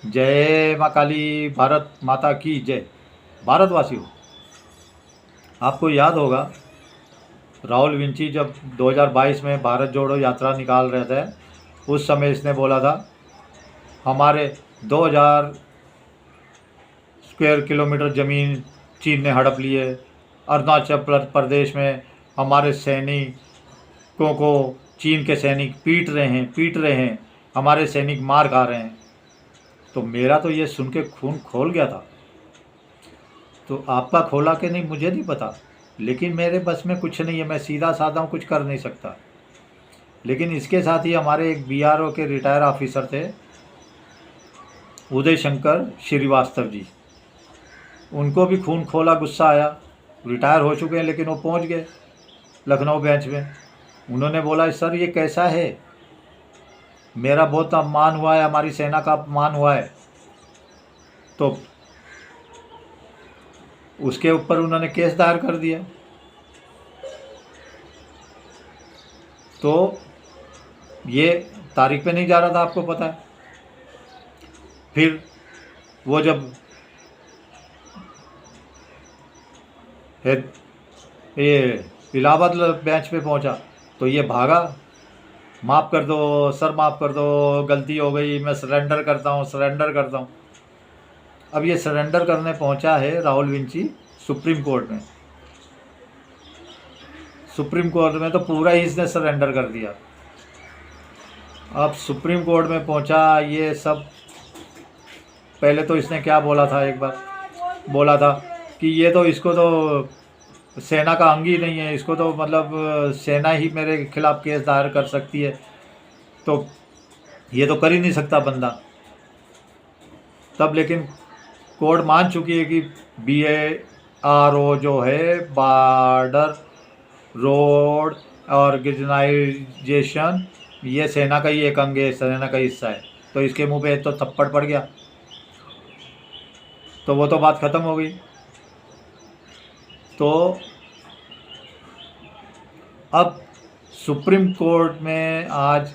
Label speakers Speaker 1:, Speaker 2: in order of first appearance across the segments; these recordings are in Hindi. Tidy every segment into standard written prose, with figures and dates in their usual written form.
Speaker 1: जय माँ काली, भारत माता की जय। भारतवासियों, आपको याद होगा राहुल विंची जब 2022 में भारत जोड़ो यात्रा निकाल रहे थे, उस समय इसने बोला था हमारे 2000 स्क्वायर किलोमीटर ज़मीन चीन ने हड़प ली है। अरुणाचल प्रदेश में हमारे सैनिकों को चीन के सैनिक पीट रहे हैं, हमारे सैनिक मार खा रहे हैं। तो मेरा तो ये सुन के खून खोल गया था। तो आपका खोला कि नहीं मुझे नहीं पता, लेकिन मेरे बस में कुछ नहीं है, मैं सीधा साधा हूँ, कुछ कर नहीं सकता। लेकिन इसके साथ ही हमारे एक बीआरओ के रिटायर ऑफिसर थे, उदय शंकर श्रीवास्तव जी, उनको भी खून खोला, गुस्सा आया। रिटायर हो चुके हैं लेकिन वो पहुंच गए लखनऊ बेंच में। उन्होंने बोला सर ये कैसा है, मेरा बहुत अपमान हुआ है, हमारी सेना का अपमान हुआ है। तो उसके ऊपर उन्होंने केस दायर कर दिया। तो ये तारीख पे नहीं जा रहा था, आपको पता है। फिर वो जब ये इलाहाबाद बेंच पे पहुंचा तो ये भागा, माफ़ कर दो सर, माफ़ कर दो, गलती हो गई, मैं सरेंडर करता हूँ, सरेंडर करता हूँ। अब ये सरेंडर करने पहुंचा है राहुल विंची सुप्रीम कोर्ट में। सुप्रीम कोर्ट में तो पूरा ही इसने सरेंडर कर दिया। अब सुप्रीम कोर्ट में पहुंचा ये सब। पहले तो इसने क्या बोला था, एक बार बोला था कि ये तो इसको तो सेना का अंग ही नहीं है, इसको तो मतलब सेना ही मेरे खिलाफ़ केस दायर कर सकती है, तो ये तो कर ही नहीं सकता बंदा। तब लेकिन कोर्ट मान चुकी है कि BARO जो है, बॉर्डर रोड ऑर्गेनाइजेशन, ये सेना का ही एक अंग है, सेना का हिस्सा है। तो इसके मुंह पे तो थप्पड़ पड़ गया, तो वो तो बात ख़त्म हो गई। तो अब सुप्रीम कोर्ट में आज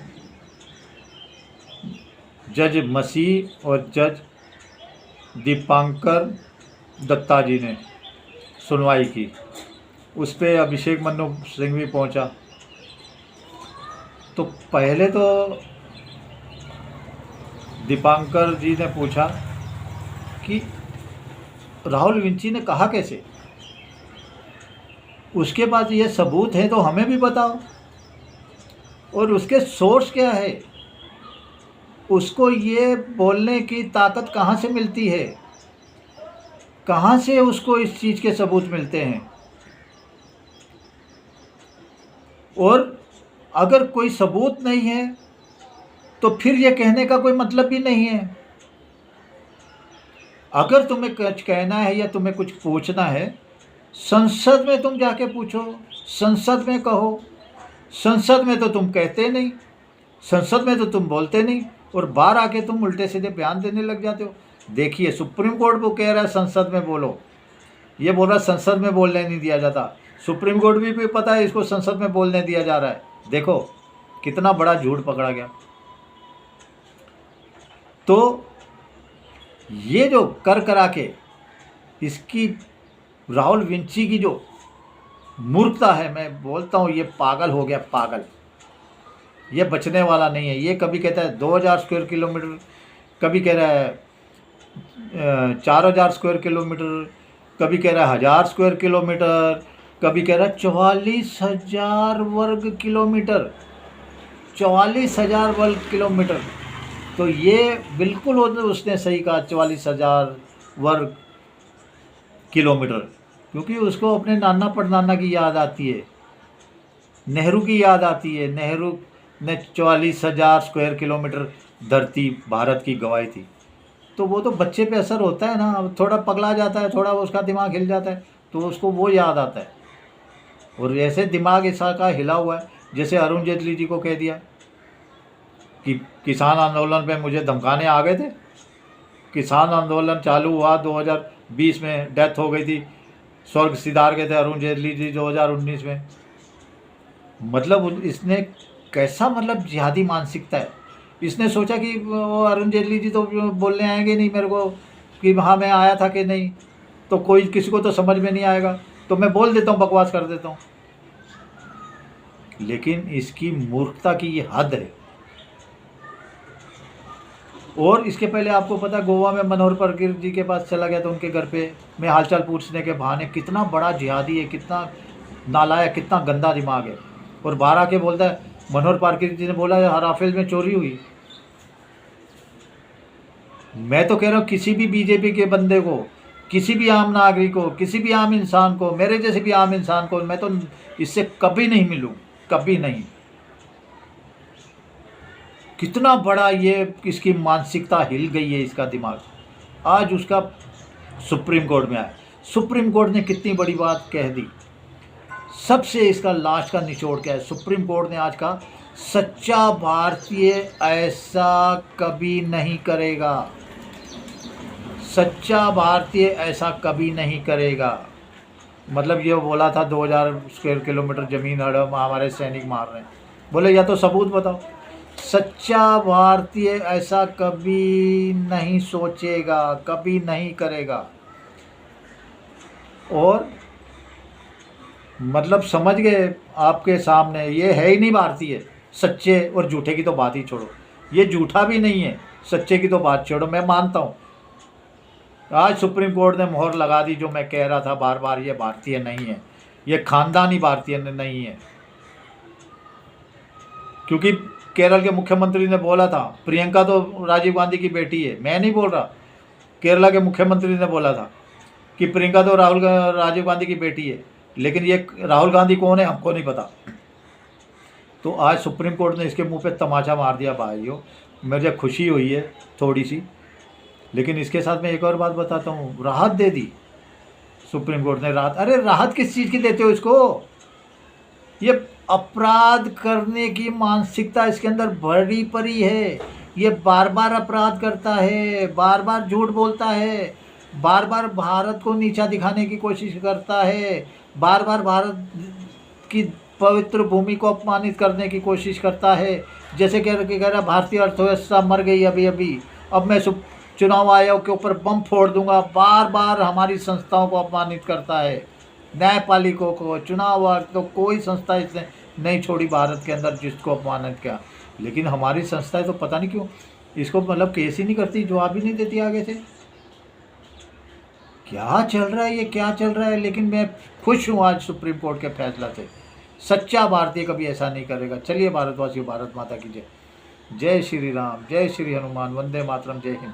Speaker 1: जज मसीह और जज दीपांकर दत्ता जी ने सुनवाई की। उस पर अभिषेक मनु सिंह भी पहुंचा। तो पहले तो दीपांकर जी ने पूछा कि राहुल विंची ने कहा कैसे, उसके पास ये सबूत है तो हमें भी बताओ, और उसके सोर्स क्या है, उसको ये बोलने की ताकत कहाँ से मिलती है, कहाँ से उसको इस चीज़ के सबूत मिलते हैं। और अगर कोई सबूत नहीं है तो फिर ये कहने का कोई मतलब भी नहीं है। अगर तुम्हें कुछ कहना है या तुम्हें कुछ पूछना है, संसद में तुम जाके पूछो, संसद में कहो। संसद में तो तुम कहते नहीं, संसद में तो तुम बोलते नहीं, और बाहर आके तुम उल्टे सीधे बयान देने लग जाते हो। देखिए, सुप्रीम कोर्ट वो कह रहा है संसद में बोलो, ये बोल रहा है संसद में बोलने नहीं दिया जाता। सुप्रीम कोर्ट भी पता है इसको संसद में बोलने दिया जा रहा है। देखो कितना बड़ा झूठ पकड़ा गया। तो ये जो कर करा के इसकी राहुल विंची की जो मूर्खता है, मैं बोलता हूँ ये पागल हो गया, पागल। ये बचने वाला नहीं है। ये कभी कहता है 2000 स्क्वायर किलोमीटर, कभी कह रहा है 4000 स्क्वायर किलोमीटर, कभी कह रहा है 1000 स्क्वायर किलोमीटर, कभी कह रहा है 44,000 वर्ग किलोमीटर, 44,000 वर्ग किलोमीटर। तो ये बिल्कुल उसने सही कहा, 44,000 वर्ग किलोमीटर, क्योंकि उसको अपने नाना परनाना की याद आती है, नेहरू की याद आती है। नेहरू ने 44,000 स्क्वायर किलोमीटर धरती भारत की गंवाई थी। तो वो तो बच्चे पे असर होता है ना, अब थोड़ा पगला जाता है, थोड़ा उसका दिमाग हिल जाता है, तो उसको वो याद आता है। और ऐसे दिमाग ऐसा का हिला हुआ है जैसे अरुण जेटली जी को कह दिया कि किसान आंदोलन पे मुझे धमकाने आ गए थे। किसान आंदोलन चालू हुआ 2020 में, डेथ हो गई थी, स्वर्ग सिधार गए थे अरुण जेटली जी 2019 में। मतलब इसने कैसा मतलब जिहादी मानसिकता है, इसने सोचा कि वो अरुण जेटली जी तो बोलने आएंगे नहीं मेरे को कि हाँ मैं आया था कि नहीं, तो कोई किसी को तो समझ में नहीं आएगा, तो मैं बोल देता हूँ, बकवास कर देता हूँ। लेकिन इसकी मूर्खता की ये हद है। और इसके पहले आपको पता है गोवा में मनोहर पर्रिकर जी के पास चला गया था, उनके घर पे मैं हालचाल पूछने के बहाने। कितना बड़ा जिहादी है, कितना नालायक, कितना गंदा दिमाग है। और बाहर आके बोलता है मनोहर पर्रिकर जी ने बोला राफेल में चोरी हुई। मैं तो कह रहा हूँ किसी भी बीजेपी के बंदे को, किसी भी आम नागरिक को, किसी भी आम इंसान को, मेरे जैसे भी आम इंसान को, मैं तो इससे कभी नहीं मिलूँ, कभी नहीं। कितना बड़ा ये इसकी मानसिकता हिल गई है, इसका दिमाग। आज उसका सुप्रीम कोर्ट में आया, सुप्रीम कोर्ट ने कितनी बड़ी बात कह दी। सबसे इसका लास्ट का निचोड़ क्या है, सुप्रीम कोर्ट ने आज कहा सच्चा भारतीय ऐसा कभी नहीं करेगा, सच्चा भारतीय ऐसा कभी नहीं करेगा। मतलब ये बोला था 2000 स्क्वायर किलोमीटर ज़मीन हड़प हमारे सैनिक मार रहे हैं, बोले या तो सबूत बताओ। सच्चा भारतीय ऐसा कभी नहीं सोचेगा, कभी नहीं करेगा। और मतलब समझ गए आपके सामने, ये है ही नहीं भारतीय। सच्चे और झूठे की तो बात ही छोड़ो, ये झूठा भी नहीं है, सच्चे की तो बात छोड़ो। मैं मानता हूँ आज सुप्रीम कोर्ट ने मोहर लगा दी, जो मैं कह रहा था बार बार, ये भारतीय नहीं है, ये खानदानी भारतीय नहीं है। क्योंकि केरल के मुख्यमंत्री ने बोला था प्रियंका तो राजीव गांधी की बेटी है, मैं नहीं बोल रहा, केरला के मुख्यमंत्री ने बोला था कि प्रियंका तो राजीव गांधी की बेटी है। लेकिन ये राहुल गांधी कौन है हमको नहीं पता। तो आज सुप्रीम कोर्ट ने इसके मुंह पे तमाचा मार दिया भाइयों, मुझे खुशी हुई है थोड़ी सी। लेकिन इसके साथ मैं एक और बात बताता हूँ, राहत दे दी सुप्रीम कोर्ट ने। राहत, अरे राहत किस चीज़ की देते हो इसको? ये अपराध करने की मानसिकता इसके अंदर भरी पड़ी है। ये बार बार अपराध करता है, बार बार झूठ बोलता है, बार बार भारत को नीचा दिखाने की कोशिश करता है, बार बार भारत की पवित्र भूमि को अपमानित करने की कोशिश करता है। जैसे कह रहा भारतीय अर्थव्यवस्था मर गई अभी अभी, अब मैं चुनाव आयोग के ऊपर बम फोड़ दूंगा। बार बार हमारी संस्थाओं को अपमानित करता है, न्यायपालिकों को, चुनाव आयोग, तो कोई संस्था इसने नहीं छोड़ी भारत के अंदर जिसको अपमानित किया। लेकिन हमारी संस्थाएं तो पता नहीं क्यों इसको मतलब केस ही नहीं करती, जवाब ही नहीं देती आगे से। क्या चल रहा है ये, क्या चल रहा है? लेकिन मैं खुश हूँ आज सुप्रीम कोर्ट के फैसला से। सच्चा भारतीय कभी ऐसा नहीं करेगा। चलिए भारतवासियों, भारत माता की जय। जय श्री राम, जय श्री हनुमान, वंदे मातरम, जय हिंद।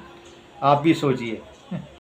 Speaker 1: आप भी सोचिए।